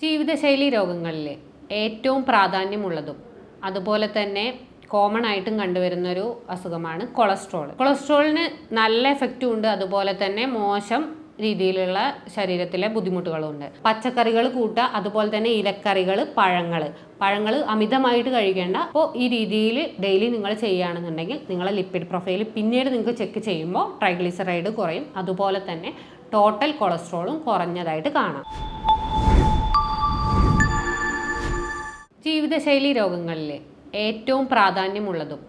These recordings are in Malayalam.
ജീവിതശൈലി രോഗങ്ങളിൽ ഏറ്റവും പ്രാധാന്യമുള്ളതും അതുപോലെ തന്നെ കോമൺ ആയിട്ടും കണ്ടുവരുന്നൊരു അസുഖമാണ് കൊളസ്ട്രോൾ. കൊളസ്ട്രോളിന് നല്ല എഫക്റ്റും ഉണ്ട്, അതുപോലെ തന്നെ മോശം രീതിയിലുള്ള ശരീരത്തിലെ ബുദ്ധിമുട്ടുകളുണ്ട്. പച്ചക്കറികൾ കൂട്ടുക, അതുപോലെ തന്നെ ഇലക്കറികൾ, പഴങ്ങൾ അമിതമായിട്ട് കഴിക്കേണ്ട. അപ്പോൾ ഈ രീതിയിൽ ഡെയിലി നിങ്ങൾ ചെയ്യുകയാണെന്നുണ്ടെങ്കിൽ നിങ്ങളെ ലിപ്പിഡ് പ്രൊഫൈൽ പിന്നീട് നിങ്ങൾക്ക് ചെക്ക് ചെയ്യുമ്പോൾ ട്രൈഗ്ലിസറൈഡ് കുറയും, അതുപോലെ തന്നെ ടോട്ടൽ കൊളസ്ട്രോളും കുറഞ്ഞതായിട്ട് കാണാം. ജീവിതശൈലി രോഗങ്ങളിൽ ഏറ്റവും പ്രാധാന്യമുള്ളതും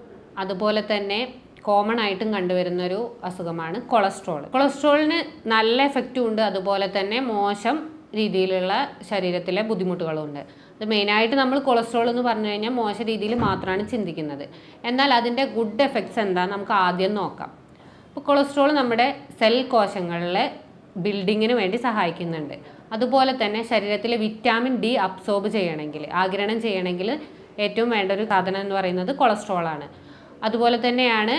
അതുപോലെ തന്നെ കോമൺ ആയിട്ടും കണ്ടുവരുന്നൊരു അസുഖമാണ് കൊളസ്ട്രോൾ. കൊളസ്ട്രോളിന് നല്ല എഫക്റ്റും ഉണ്ട്, അതുപോലെ തന്നെ മോശം രീതിയിലുള്ള ശരീരത്തിലെ ബുദ്ധിമുട്ടുകളുണ്ട്. അത് മെയിനായിട്ട് നമ്മൾ കൊളസ്ട്രോൾ എന്ന് പറഞ്ഞു കഴിഞ്ഞാൽ മോശം രീതിയിൽ മാത്രമാണ് ചിന്തിക്കുന്നത്. എന്നാൽ അതിൻ്റെ ഗുഡ് എഫക്ട്സ് എന്താണെന്ന് നമുക്ക് ആദ്യം നോക്കാം. അപ്പോൾ കൊളസ്ട്രോൾ നമ്മുടെ സെൽ കോശങ്ങളിലെ ബിൽഡിങ്ങിന് വേണ്ടി സഹായിക്കുന്നുണ്ട്. അതുപോലെ തന്നെ ശരീരത്തിലെ വിറ്റാമിൻ ഡി അബ്സോർബ് ചെയ്യണമെങ്കിൽ, ആഗിരണം ചെയ്യണമെങ്കിൽ ഏറ്റവും വേണ്ട ഒരു സാധനം എന്ന് പറയുന്നത് കൊളസ്ട്രോളാണ്. അതുപോലെ തന്നെയാണ്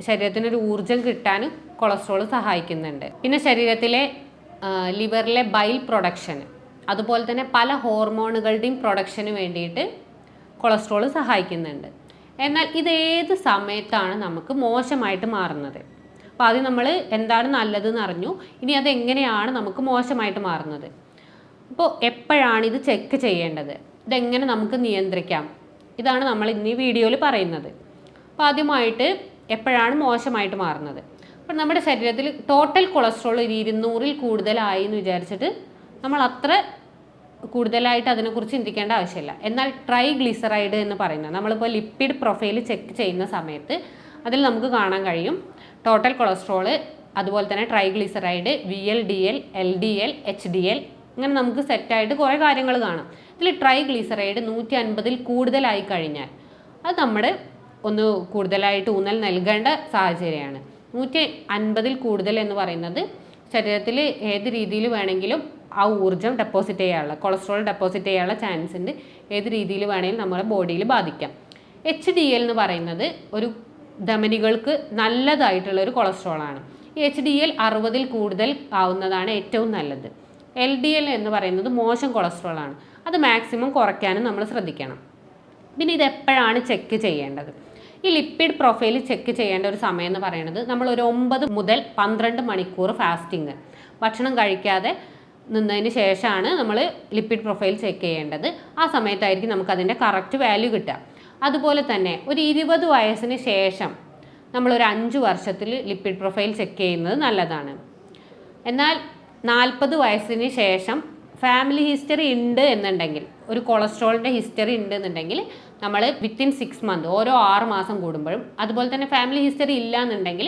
ശരീരത്തിനൊരു ഊർജം കിട്ടാനും കൊളസ്ട്രോൾ സഹായിക്കുന്നുണ്ട്. പിന്നെ ശരീരത്തിലെ ലിവറിലെ ബൈൽ പ്രൊഡക്ഷന്, അതുപോലെ തന്നെ പല ഹോർമോണുകളുടെയും പ്രൊഡക്ഷന് വേണ്ടിയിട്ട് കൊളസ്ട്രോൾ സഹായിക്കുന്നുണ്ട്. എന്നാൽ ഇതേത് സമയത്താണ് നമുക്ക് മോശമായിട്ട് മാറുന്നത്? അപ്പോൾ ആദ്യം നമ്മൾ എന്താണ് നല്ലതെന്ന് അറിഞ്ഞു, ഇനി അതെങ്ങനെയാണ് നമുക്ക് മോശമായിട്ട് മാറുന്നത്. അപ്പോൾ എപ്പോഴാണ് ഇത് ചെക്ക് ചെയ്യേണ്ടത്, ഇതെങ്ങനെ നമുക്ക് നിയന്ത്രിക്കാം, ഇതാണ് നമ്മൾ ഇന്ന് ഈ വീഡിയോയിൽ പറയുന്നത്. അപ്പോൾ ആദ്യമായിട്ട് എപ്പോഴാണ് മോശമായിട്ട് മാറുന്നത്? അപ്പോൾ നമ്മുടെ ശരീരത്തിൽ ടോട്ടൽ കൊളസ്ട്രോൾ 200-ൽ കൂടുതലായി എന്ന് വിചാരിച്ചിട്ട് നമ്മൾ അത്ര കൂടുതലായിട്ട് അതിനെക്കുറിച്ച് ചിന്തിക്കേണ്ട ആവശ്യമില്ല. എന്നാൽ ട്രൈഗ്ലിസറൈഡ് എന്ന് പറയുന്നത് നമ്മളിപ്പോൾ ലിപ്പിഡ് പ്രൊഫൈൽ ചെക്ക് ചെയ്യുന്ന സമയത്ത് അതിൽ നമുക്ക് കാണാൻ കഴിയും ടോട്ടൽ കൊളസ്ട്രോൾ, അതുപോലെ തന്നെ ട്രൈഗ്ലിസറൈഡ്, VLDL, LDL, HDL, ഇങ്ങനെ നമുക്ക് സെറ്റായിട്ട് കുറേ കാര്യങ്ങൾ കാണാം. ഇതിൽ ട്രൈഗ്ലിസറൈഡ് 150-ൽ കൂടുതലായി കഴിഞ്ഞാൽ അത് നമ്മൾ ഒന്ന് കൂടുതലായിട്ട് ഊന്നൽ നൽകേണ്ട സാഹചര്യമാണ്. 150-ൽ കൂടുതൽ എന്ന് പറയുന്നത് ശരീരത്തിൽ ഏത് രീതിയിൽ വേണമെങ്കിലും ആ ഊർജ്ജം ഡെപ്പോസിറ്റ് ചെയ്യാനുള്ള, കൊളസ്ട്രോൾ ഡെപ്പോസിറ്റ് ചെയ്യാനുള്ള ചാൻസ് ഉണ്ട്. ഏത് രീതിയിൽ വേണമെങ്കിലും നമ്മുടെ ബോഡിയിൽ ബാധിക്കാം. HDL എന്ന് പറയുന്നത് ഒരു ധമനികൾക്ക് നല്ലതായിട്ടുള്ളൊരു കൊളസ്ട്രോളാണ്. ഈ HDL 60-ൽ കൂടുതൽ ആവുന്നതാണ് ഏറ്റവും നല്ലത്. LDL എന്ന് പറയുന്നത് മോശം കൊളസ്ട്രോളാണ്. അത് മാക്സിമം കുറയ്ക്കാനും നമ്മൾ ശ്രദ്ധിക്കണം. പിന്നെ ഇതെപ്പോഴാണ് ചെക്ക് ചെയ്യേണ്ടത്? ഈ ലിപ്പിഡ് പ്രൊഫൈൽ ചെക്ക് ചെയ്യേണ്ട ഒരു സമയം എന്ന് പറയുന്നത് നമ്മൾ ഒരു 9 മുതൽ 12 മണിക്കൂർ ഫാസ്റ്റിങ്, ഭക്ഷണം കഴിക്കാതെ നിന്നതിന് ശേഷമാണ് നമ്മൾ ലിപ്പിഡ് പ്രൊഫൈൽ ചെക്ക് ചെയ്യേണ്ടത്. ആ സമയത്തായിരിക്കും നമുക്കതിൻ്റെ കറക്റ്റ് വാല്യൂ കിട്ടുക. അതുപോലെ തന്നെ ഒരു 20 വയസ്സിന് ശേഷം നമ്മളൊരു 5 വർഷത്തിൽ ലിപ്പിഡ് പ്രൊഫൈൽ ചെക്ക് ചെയ്യുന്നത് നല്ലതാണ്. എന്നാൽ 40 വയസ്സിന് ശേഷം ഫാമിലി ഹിസ്റ്ററി ഉണ്ട് എന്നുണ്ടെങ്കിൽ, ഒരു കൊളസ്ട്രോളിൻ്റെ ഹിസ്റ്ററി ഉണ്ട് എന്നുണ്ടെങ്കിൽ നമ്മൾ വിത്തിൻ 6 മന്ത്, ഓരോ 6 മാസം കൂടുമ്പോഴും, അതുപോലെ തന്നെ ഫാമിലി ഹിസ്റ്ററി ഇല്ല എന്നുണ്ടെങ്കിൽ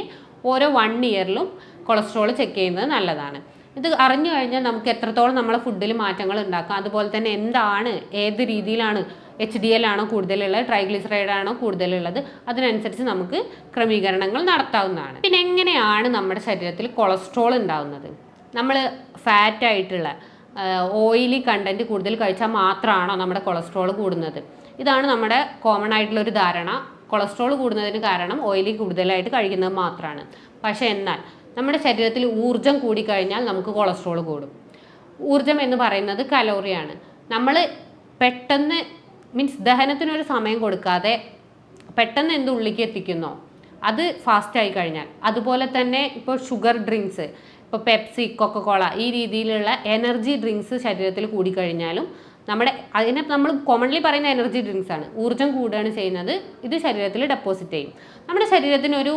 ഓരോ 1 ഇയറിലും കൊളസ്ട്രോൾ ചെക്ക് ചെയ്യുന്നത് നല്ലതാണ്. ഇത് അറിഞ്ഞു കഴിഞ്ഞാൽ നമുക്ക് എത്രത്തോളം നമ്മളെ ഫുഡിൽ മാറ്റങ്ങൾ ഉണ്ടാക്കാം, അതുപോലെ തന്നെ എന്താണ്, ഏത് രീതിയിലാണ്, HDL ആണോ കൂടുതലുള്ളത്, ട്രൈഗ്ലിസറൈഡ് ആണോ കൂടുതലുള്ളത്, അതിനനുസരിച്ച് നമുക്ക് ക്രമീകരണങ്ങൾ നടത്താവുന്നതാണ്. പിന്നെ എങ്ങനെയാണ് നമ്മുടെ ശരീരത്തിൽ കൊളസ്ട്രോൾ ഉണ്ടാകുന്നത്? നമ്മൾ ഫാറ്റായിട്ടുള്ള ഓയിലി കണ്ടൻറ്റ് കൂടുതൽ കഴിച്ചാൽ മാത്രമാണോ നമ്മുടെ കൊളസ്ട്രോൾ കൂടുന്നത്? ഇതാണ് നമ്മുടെ കോമൺ ആയിട്ടുള്ളൊരു ധാരണ. കൊളസ്ട്രോൾ കൂടുന്നതിന് കാരണം ഓയിലി കൂടുതലായിട്ട് കഴിക്കുന്നത് മാത്രമാണ്. പക്ഷേ എന്നാൽ നമ്മുടെ ശരീരത്തിൽ ഊർജ്ജം കൂടിക്കഴിഞ്ഞാൽ നമുക്ക് കൊളസ്ട്രോൾ കൂടും. ഊർജ്ജം എന്ന് പറയുന്നത് കലോറിയാണ്. നമ്മൾ പെട്ടെന്ന് ദഹനത്തിനൊരു സമയം കൊടുക്കാതെ പെട്ടെന്ന് എന്ത് ഉള്ളിലേക്ക് എത്തിക്കുന്നോ അത് ഫാസ്റ്റായി കഴിഞ്ഞാൽ, അതുപോലെ തന്നെ ഇപ്പോൾ ഷുഗർ ഡ്രിങ്ക്സ്, ഇപ്പോൾ പെപ്സി, കൊക്കക്കോള, ഈ രീതിയിലുള്ള എനർജി ഡ്രിങ്ക്സ് ശരീരത്തിൽ കൂടിക്കഴിഞ്ഞാലും അതിനെ നമ്മൾ കോമൺലി പറയുന്ന എനർജി ഡ്രിങ്ക്സ് ആണ്, ഊർജ്ജം കൂടുകയാണ് ചെയ്യുന്നത്. ഇത് ശരീരത്തിൽ ഡെപ്പോസിറ്റ് ചെയ്യും. നമ്മുടെ ശരീരത്തിനൊരു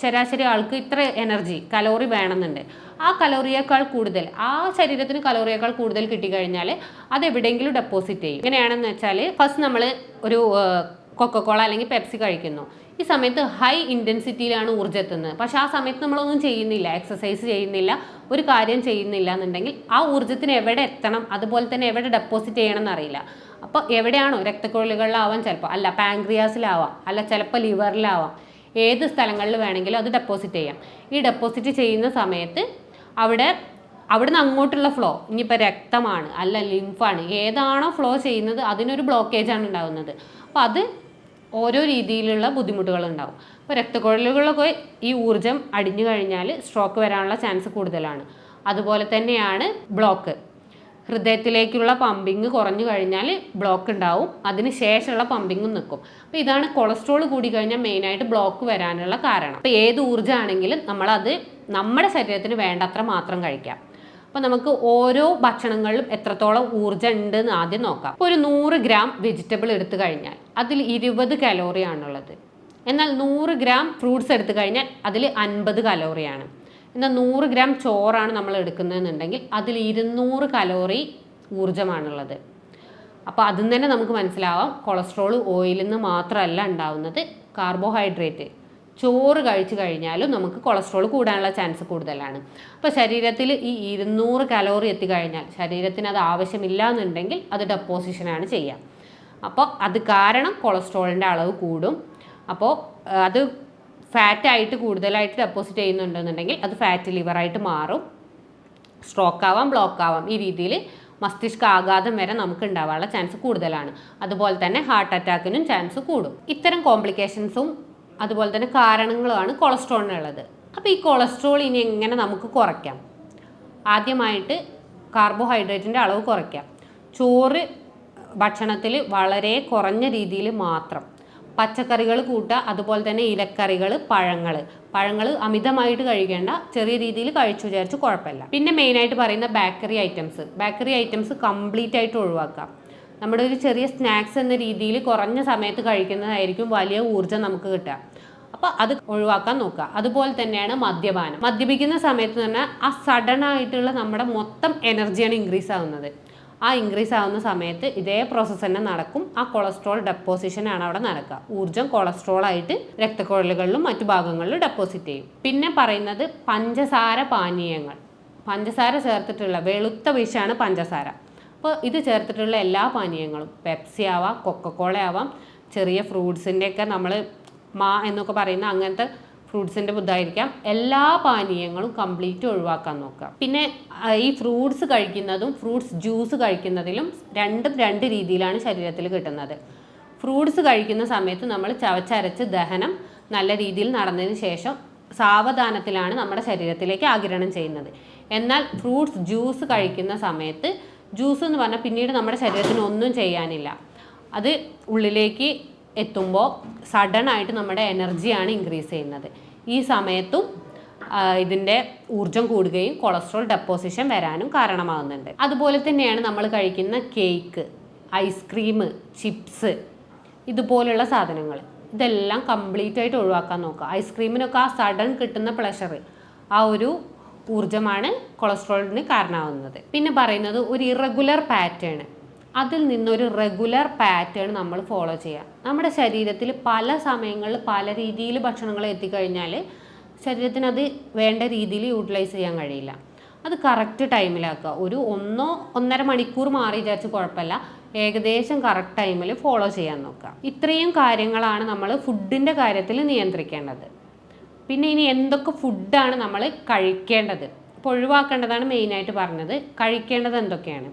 ശരാശരി ആൾക്ക് ഇത്ര എനർജി കലോറി വേണമെന്നുണ്ട്. ആ കലോറിയേക്കാൾ കൂടുതൽ, ആ ശരീരത്തിന് കലോറിയേക്കാൾ കൂടുതൽ കിട്ടിക്കഴിഞ്ഞാൽ അത് എവിടെയെങ്കിലും ഡെപ്പോസിറ്റ് ചെയ്യും. എങ്ങനെയാണെന്ന് വെച്ചാൽ, ഫസ്റ്റ് നമ്മൾ ഒരു കൊക്കക്കോള അല്ലെങ്കിൽ പെപ്സി കഴിക്കുന്നു. ഈ സമയത്ത് ഹൈ ഇൻറ്റൻസിറ്റിയിലാണ് ഊർജ്ജം എത്തുന്നത്. പക്ഷേ ആ സമയത്ത് നമ്മളൊന്നും ചെയ്യുന്നില്ല, എക്സസൈസ് ചെയ്യുന്നില്ല, ഒരു കാര്യം ചെയ്യുന്നില്ല എന്നുണ്ടെങ്കിൽ ആ ഊർജ്ജത്തിന് എവിടെ എത്തണം, അതുപോലെ തന്നെ എവിടെ ഡെപ്പോസിറ്റ് ചെയ്യണം എന്നറിയില്ല. അപ്പോൾ എവിടെയാണോ, രക്തക്കുഴലുകളിലാവാം, ചിലപ്പോൾ അല്ല പാൻക്രിയാസിലാവാം, അല്ല ചിലപ്പോൾ ലിവറിലാവാം, ഏത് സ്ഥലങ്ങളിൽ വേണമെങ്കിലും അത് ഡെപ്പോസിറ്റ് ചെയ്യാം. ഈ ഡെപ്പോസിറ്റ് ചെയ്യുന്ന സമയത്ത് അവിടുന്ന് അങ്ങോട്ടുള്ള ഫ്ലോ, ഇനിയിപ്പോൾ രക്തമാണ് അല്ല ലിംഫാണ്, ഏതാണോ ഫ്ലോ ചെയ്യുന്നത് അതിനൊരു ബ്ലോക്കേജാണ് ഉണ്ടാകുന്നത്. അപ്പോൾ അത് ഓരോ രീതിയിലുള്ള ബുദ്ധിമുട്ടുകൾ ഉണ്ടാകും. അപ്പോൾ രക്തക്കുഴലുകളിലൊക്കെ ഈ ഊർജ്ജം അടിഞ്ഞു കഴിഞ്ഞാൽ സ്ട്രോക്ക് വരാനുള്ള ചാൻസ് കൂടുതലാണ്. അതുപോലെ തന്നെയാണ് ബ്ലോക്ക്. ഹൃദയത്തിലേക്കുള്ള പമ്പിങ് കുറഞ്ഞു കഴിഞ്ഞാൽ ബ്ലോക്ക് ഉണ്ടാവും, അതിന് ശേഷമുള്ള പമ്പിങ്ങും നിൽക്കും. അപ്പോൾ ഇതാണ് കൊളസ്ട്രോൾ കൂടി കഴിഞ്ഞാൽ മെയിനായിട്ട് ബ്ലോക്ക് വരാനുള്ള കാരണം. അപ്പോൾ ഏത് ഊർജ്ജമാണെങ്കിലും നമ്മളത് നമ്മുടെ ശരീരത്തിന് വേണ്ടത്ര മാത്രം കഴിക്കാം. അപ്പോൾ നമുക്ക് ഓരോ ഭക്ഷണങ്ങളിലും എത്രത്തോളം ഊർജ്ജം ഉണ്ട് എന്ന് ആദ്യം നോക്കാം. ഇപ്പോൾ ഒരു 100 ഗ്രാം വെജിറ്റബിൾ എടുത്തു കഴിഞ്ഞാൽ അതിൽ 20 കലോറിയാണുള്ളത്. എന്നാൽ 100 ഗ്രാം ഫ്രൂട്ട്സ് എടുത്തു കഴിഞ്ഞാൽ അതിൽ 50 കലോറിയാണ്. എന്നാൽ 100 ഗ്രാം ചോറാണ് നമ്മൾ എടുക്കുന്നതെന്നുണ്ടെങ്കിൽ അതിൽ 200 കലോറി ഊർജ്ജമാണുള്ളത്. അപ്പോൾ അതിൽ തന്നെ നമുക്ക് മനസ്സിലാവാം കൊളസ്ട്രോൾ ഓയിലിൽ നിന്ന് മാത്രമല്ല ഉണ്ടാവുന്നത്, കാർബോഹൈഡ്രേറ്റ് ചോറ് കഴിച്ചു കഴിഞ്ഞാലും നമുക്ക് കൊളസ്ട്രോൾ കൂടാനുള്ള ചാൻസ് കൂടുതലാണ്. അപ്പോൾ ശരീരത്തിൽ ഈ 200 കലോറി എത്തിക്കഴിഞ്ഞാൽ ശരീരത്തിന് അത് ആവശ്യമില്ല എന്നുണ്ടെങ്കിൽ അത് ഡെപ്പോസിഷനാണ് ചെയ്യുക. അപ്പോൾ അത് കാരണം കൊളസ്ട്രോളിൻ്റെ അളവ് കൂടും. അപ്പോൾ അത് ഫാറ്റായിട്ട് കൂടുതലായിട്ട് ഡെപ്പോസിറ്റ് ചെയ്യുന്നുണ്ടെന്നുണ്ടെങ്കിൽ അത് ഫാറ്റ് ലിവറായിട്ട് മാറും. സ്ട്രോക്ക് ആവാം, ബ്ലോക്ക് ആവാം. ഈ രീതിയിൽ മസ്തിഷ്കാഘാതം വരെ നമുക്ക് ഉണ്ടാവാനുള്ള ചാൻസ് കൂടുതലാണ്. അതുപോലെ തന്നെ ഹാർട്ട് അറ്റാക്കിനും ചാൻസ് കൂടും. ഇത്തരം കോംപ്ലിക്കേഷൻസും അതുപോലെ തന്നെ കാരണങ്ങളുമാണ് കൊളസ്ട്രോളിനുള്ളത്. അപ്പോൾ ഈ കൊളസ്ട്രോൾ ഇനി എങ്ങനെ നമുക്ക് കുറയ്ക്കാം? ആദ്യമായിട്ട് കാർബോഹൈഡ്രേറ്റിൻ്റെ അളവ് കുറയ്ക്കാം. ചോറ് ഭക്ഷണത്തിൽ വളരെ കുറഞ്ഞ രീതിയിൽ മാത്രം, പച്ചക്കറികൾ കൂട്ടുക, അതുപോലെ തന്നെ ഇലക്കറികൾ, പഴങ്ങൾ അമിതമായിട്ട് കഴിക്കേണ്ട, ചെറിയ രീതിയിൽ കഴിച്ചു വിചാരിച്ച് കുഴപ്പമില്ല. പിന്നെ മെയിനായിട്ട് പറയുന്ന ബേക്കറി ഐറ്റംസ് കംപ്ലീറ്റ് ആയിട്ട് ഒഴിവാക്കാം. നമ്മുടെ ഒരു ചെറിയ സ്നാക്സ് എന്ന രീതിയിൽ കുറഞ്ഞ സമയത്ത് കഴിക്കുന്നതായിരിക്കും വലിയ ഊർജ്ജം നമുക്ക് കിട്ടുക. അപ്പോൾ അത് ഒഴിവാക്കാൻ നോക്കുക. അതുപോലെ തന്നെയാണ് മദ്യപിക്കുന്ന സമയത്ത് തന്നെ ആ സഡൻ ആയിട്ടുള്ള നമ്മുടെ മൊത്തം എനർജിയാണ് ഇൻക്രീസ് ആവുന്നത്. ആ ഇൻക്രീസ് ആവുന്ന സമയത്ത് ഇതേ പ്രോസസ്സ് തന്നെ നടക്കും. ആ കൊളസ്ട്രോൾ ഡെപ്പോസിഷൻ ആണ് അവിടെ നടക്കുക. ഊർജ്ജം കൊളസ്ട്രോൾ ആയിട്ട് രക്തക്കുഴലുകളിലും മറ്റു ഭാഗങ്ങളിലും ഡെപ്പോസിറ്റ് ചെയ്യും. പിന്നെ പറയുന്നത് പഞ്ചസാര പാനീയങ്ങൾ. പഞ്ചസാര ചേർത്തിട്ടുള്ള വെളുത്ത വിഷമാണ് പഞ്ചസാര. അപ്പോൾ ഇത് ചേർത്തിട്ടുള്ള എല്ലാ പാനീയങ്ങളും, പെപ്സി ആവാം, കൊക്കക്കോള ആവാം, ചെറിയ ഫ്രൂട്ട്സിൻ്റെയൊക്കെ നമ്മൾ എന്നൊക്കെ പറയുന്ന അങ്ങനത്തെ ഫ്രൂട്ട്സിൻ്റെ ബുദ്ധായിരിക്കാം, എല്ലാ പാനീയങ്ങളും കംപ്ലീറ്റ് ഒഴിവാക്കാൻ നോക്കുക. പിന്നെ ഈ ഫ്രൂട്ട്സ് കഴിക്കുന്നതും ഫ്രൂട്ട്സ് ജ്യൂസ് കഴിക്കുന്നതിലും രണ്ട് രീതിയിലാണ് ശരീരത്തിൽ കിട്ടുന്നത്. ഫ്രൂട്ട്സ് കഴിക്കുന്ന സമയത്ത് നമ്മൾ ചവച്ചരച്ച് ദഹനം നല്ല രീതിയിൽ നടന്നതിന് ശേഷം സാവധാനത്തിലാണ് നമ്മുടെ ശരീരത്തിലേക്ക് ആഗിരണം ചെയ്യുന്നത്. എന്നാൽ ഫ്രൂട്ട്സ് ജ്യൂസ് കഴിക്കുന്ന സമയത്ത്, ജ്യൂസ് എന്ന് പറഞ്ഞാൽ പിന്നീട് നമ്മുടെ ശരീരത്തിന് ഒന്നും ചെയ്യാനില്ല, അത് ഉള്ളിലേക്ക് എത്തുമ്പോൾ സഡൻ ആയിട്ട് നമ്മുടെ എനർജിയാണ് ഇൻക്രീസ് ചെയ്യുന്നത്. ഈ സമയത്തും ഇതിൻ്റെ ഊർജ്ജം കൂടുകയും കൊളസ്ട്രോൾ ഡെപ്പോസിഷൻ വരാനും കാരണമാകുന്നുണ്ട്. അതുപോലെ തന്നെയാണ് നമ്മൾ കഴിക്കുന്ന കേക്ക്, ഐസ്ക്രീം, ചിപ്സ്, ഇതുപോലുള്ള സാധനങ്ങൾ, ഇതെല്ലാം കംപ്ലീറ്റ് ആയിട്ട് ഒഴിവാക്കാൻ നോക്കുക. ഐസ്ക്രീമിനൊക്കെ ആ സഡൻ കിട്ടുന്ന പ്ലഷർ, ആ ഒരു ഊർജ്ജമാണ് കൊളസ്ട്രോളിന് കാരണമാകുന്നത്. പിന്നെ പറയുന്നത് ഒരു ഇറഗുലർ പാറ്റേൺ, അതിൽ നിന്നൊരു റെഗുലർ പാറ്റേൺ നമ്മൾ ഫോളോ ചെയ്യുക. നമ്മുടെ ശരീരത്തിൽ പല സമയങ്ങളിൽ പല രീതിയിൽ ഭക്ഷണങ്ങൾ എത്തിക്കഴിഞ്ഞാൽ ശരീരത്തിന് അത് വേണ്ട രീതിയിൽ യൂട്ടിലൈസ് ചെയ്യാൻ കഴിയില്ല. അത് കറക്റ്റ് ടൈമിലാക്കുക. ഒരു 1-1.5 മണിക്കൂർ മാറി വിചാരിച്ച് കുഴപ്പമില്ല, ഏകദേശം കറക്റ്റ് ടൈമിൽ ഫോളോ ചെയ്യാൻ നോക്കുക. ഇത്രയും കാര്യങ്ങളാണ് നമ്മൾ ഫുഡിൻ്റെ കാര്യത്തിൽ നിയന്ത്രിക്കേണ്ടത്. പിന്നെ ഇനി എന്തൊക്കെ ഫുഡാണ് നമ്മൾ കഴിക്കേണ്ടത്, ഇപ്പോൾ ഒഴിവാക്കേണ്ടതാണ് മെയിനായിട്ട് പറഞ്ഞത്. കഴിക്കേണ്ടത് എന്തൊക്കെയാണ്?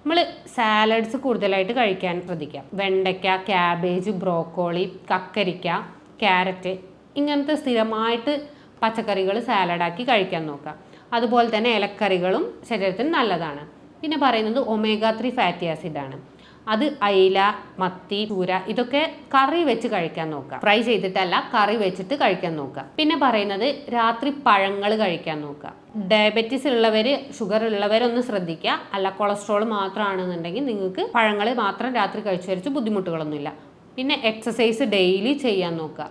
നമ്മൾ സാലഡ്സ് കൂടുതലായിട്ട് കഴിക്കാൻ ശ്രദ്ധിക്കാം. വെണ്ടയ്ക്ക, ക്യാബേജ്, ബ്രോക്കോളി, കക്കരിക്ക, ക്യാരറ്റ്, ഇങ്ങനത്തെ സ്ഥിരമായിട്ട് പച്ചക്കറികൾ സാലഡാക്കി കഴിക്കാൻ നോക്കാം. അതുപോലെ തന്നെ ഇലക്കറികളും ശരീരത്തിന് നല്ലതാണ്. പിന്നെ പറയുന്നത് omega-3 ഫാറ്റി ആസിഡാണ്. അത് അയില, മത്തി, ചൂര, ഇതൊക്കെ കറി വെച്ച് കഴിക്കാൻ നോക്കുക. ഫ്രൈ ചെയ്തിട്ടല്ല, കറി വെച്ചിട്ട് കഴിക്കാൻ നോക്കുക. പിന്നെ പറയുന്നത് രാത്രി പഴങ്ങൾ കഴിക്കാൻ നോക്കുക. ഡയബറ്റീസ് ഉള്ളവർ, ഷുഗർ ഉള്ളവരൊന്ന് ശ്രദ്ധിക്കുക. അല്ല, കൊളസ്ട്രോൾ മാത്രമാണെന്നുണ്ടെങ്കിൽ നിങ്ങൾക്ക് പഴങ്ങൾ മാത്രം രാത്രി കഴിച്ചു വരച്ച് ബുദ്ധിമുട്ടുകളൊന്നുമില്ല. പിന്നെ എക്സസൈസ് ഡെയിലി ചെയ്യാൻ നോക്കുക.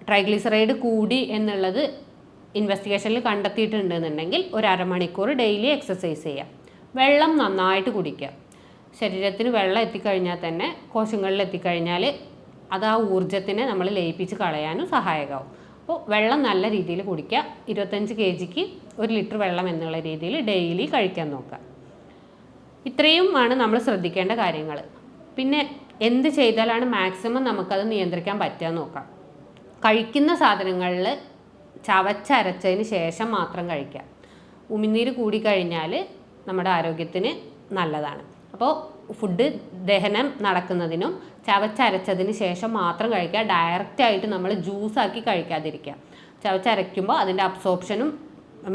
ട്രൈഗ്ലിസറൈഡ് കൂടി എന്നുള്ളത് ഇൻവെസ്റ്റിഗേഷനിൽ കണ്ടെത്തിയിട്ടുണ്ടെന്നുണ്ടെങ്കിൽ ഒരു അരമണിക്കൂർ ഡെയിലി എക്സസൈസ് ചെയ്യാം. വെള്ളം നന്നായിട്ട് കുടിക്കുക. ശരീരത്തിന് വെള്ളം എത്തിക്കഴിഞ്ഞാൽ തന്നെ കോശങ്ങളിൽ എത്തിക്കഴിഞ്ഞാൽ അത് ആ ഊർജ്ജത്തിനെ നമ്മൾ ലയിപ്പിച്ച് കളയാനും സഹായകമാവും. അപ്പോൾ വെള്ളം നല്ല രീതിയിൽ കുടിക്കുക. 25 kgക്ക് 1 ലിറ്റർ വെള്ളം എന്നുള്ള രീതിയിൽ ഡെയിലി കഴിക്കാൻ നോക്കുക. ഇത്രയുമാണ് നമ്മൾ ശ്രദ്ധിക്കേണ്ട കാര്യങ്ങൾ. പിന്നെ എന്ത് ചെയ്താലാണ് മാക്സിമം നമുക്കത് നിയന്ത്രിക്കാൻ പറ്റുക നോക്കാം. കഴിക്കുന്ന സാധനങ്ങളിൽ ചവച്ചരച്ചതിന് ശേഷം മാത്രം കഴിക്കുക. ഉമിനീര് കൂടിക്കഴിഞ്ഞാൽ നമ്മുടെ ആരോഗ്യത്തിന് നല്ലതാണ്. അപ്പോൾ ഫുഡ് ദഹനം നടക്കുന്നതിനും ചവച്ചരച്ചതിന് ശേഷം മാത്രം കഴിക്കുക. ഡയറക്റ്റായിട്ട് നമ്മൾ ജ്യൂസാക്കി കഴിക്കാതിരിക്കുക. ചവച്ചരയ്ക്കുമ്പോൾ അതിൻ്റെ അബ്സോർപ്ഷനും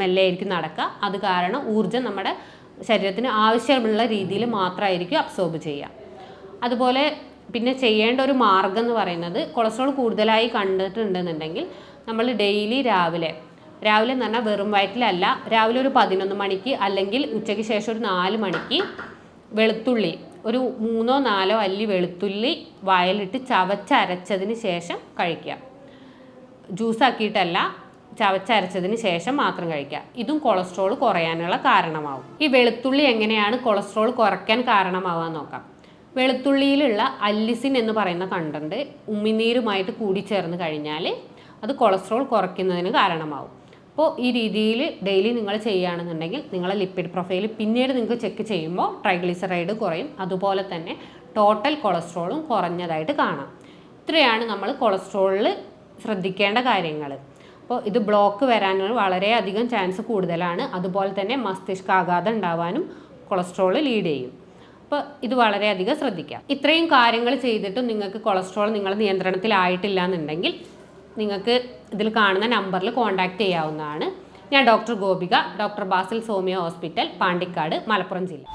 മെല്ലെ ആയിരിക്കും നടക്കുക. അത് കാരണം ഊർജ്ജം നമ്മുടെ ശരീരത്തിന് ആവശ്യമുള്ള രീതിയിൽ മാത്രമായിരിക്കും അബ്സോർബ് ചെയ്യുക. അതുപോലെ പിന്നെ ചെയ്യേണ്ട ഒരു മാർഗ്ഗം എന്ന് പറയുന്നത്, കൊളസ്ട്രോൾ കൂടുതലായി കണ്ടിട്ടുണ്ടെന്നുണ്ടെങ്കിൽ നമ്മൾ ഡെയിലി രാവിലെ എന്ന് പറഞ്ഞാൽ വെറും വയറ്റിലല്ല, രാവിലെ ഒരു 11 മണിക്ക് അല്ലെങ്കിൽ ഉച്ചയ്ക്ക് ശേഷം ഒരു 4 മണിക്ക് വെളുത്തുള്ളി ഒരു 3-4 അല്ലി വെളുത്തുള്ളി വായിലിട്ട് ചവച്ചരച്ചതിന് ശേഷം കഴിക്കുക. ജ്യൂസാക്കിയിട്ടല്ല, ചവച്ചരച്ചതിന് ശേഷം മാത്രം കഴിക്കുക. ഇതും കൊളസ്ട്രോൾ കുറയാനുള്ള കാരണമാവും. ഈ വെളുത്തുള്ളി എങ്ങനെയാണ് കൊളസ്ട്രോൾ കുറയ്ക്കാൻ കാരണമാവാൻ നോക്കാം. വെളുത്തുള്ളിയിലുള്ള അല്ലിസിൻ എന്ന് പറയുന്ന കണ്ടന്റ് ഉമിനീരുമായിട്ട് കൂടിച്ചേർന്ന് കഴിഞ്ഞാൽ അത് കൊളസ്ട്രോൾ കുറയ്ക്കുന്നതിന് കാരണമാവും. അപ്പോൾ ഈ രീതിയിൽ ഡെയിലി നിങ്ങൾ ചെയ്യുകയാണെന്നുണ്ടെങ്കിൽ നിങ്ങളെ ലിപ്പിഡ് പ്രൊഫൈൽ പിന്നീട് നിങ്ങൾക്ക് ചെക്ക് ചെയ്യുമ്പോൾ ട്രൈഗ്ലിസറൈഡ് കുറയും, അതുപോലെ തന്നെ ടോട്ടൽ കൊളസ്ട്രോളും കുറഞ്ഞതായിട്ട് കാണാം. ഇത്രയാണ് നമ്മൾ കൊളസ്ട്രോളിൽ ശ്രദ്ധിക്കേണ്ട കാര്യങ്ങൾ. അപ്പോൾ ഇത് ബ്ലോക്ക് വരാനുള്ള വളരെയധികം ചാൻസ് കൂടുതലാണ്. അതുപോലെ തന്നെ മസ്തിഷ്കാഘാതം ഉണ്ടാവാനും കൊളസ്ട്രോൾ ലീഡ് ചെയ്യും. അപ്പോൾ ഇത് വളരെയധികം ശ്രദ്ധിക്കാം. ഇത്രയും കാര്യങ്ങൾ ചെയ്തിട്ടും നിങ്ങൾക്ക് കൊളസ്ട്രോൾ നിങ്ങളുടെ നിയന്ത്രണത്തിലായിട്ടില്ല എന്നുണ്ടെങ്കിൽ നിങ്ങൾക്ക് ഇതിൽ കാണുന്ന നമ്പറിൽ കോൺടാക്റ്റ് ചെയ്യാവുന്നതാണ്. ഞാൻ ഡോക്ടർ ഗോപിക, ഡോക്ടർ ബാസിൽ സോമിയോ ഹോസ്പിറ്റൽ, പാണ്ടിക്കാട്, മലപ്പുറം ജില്ല.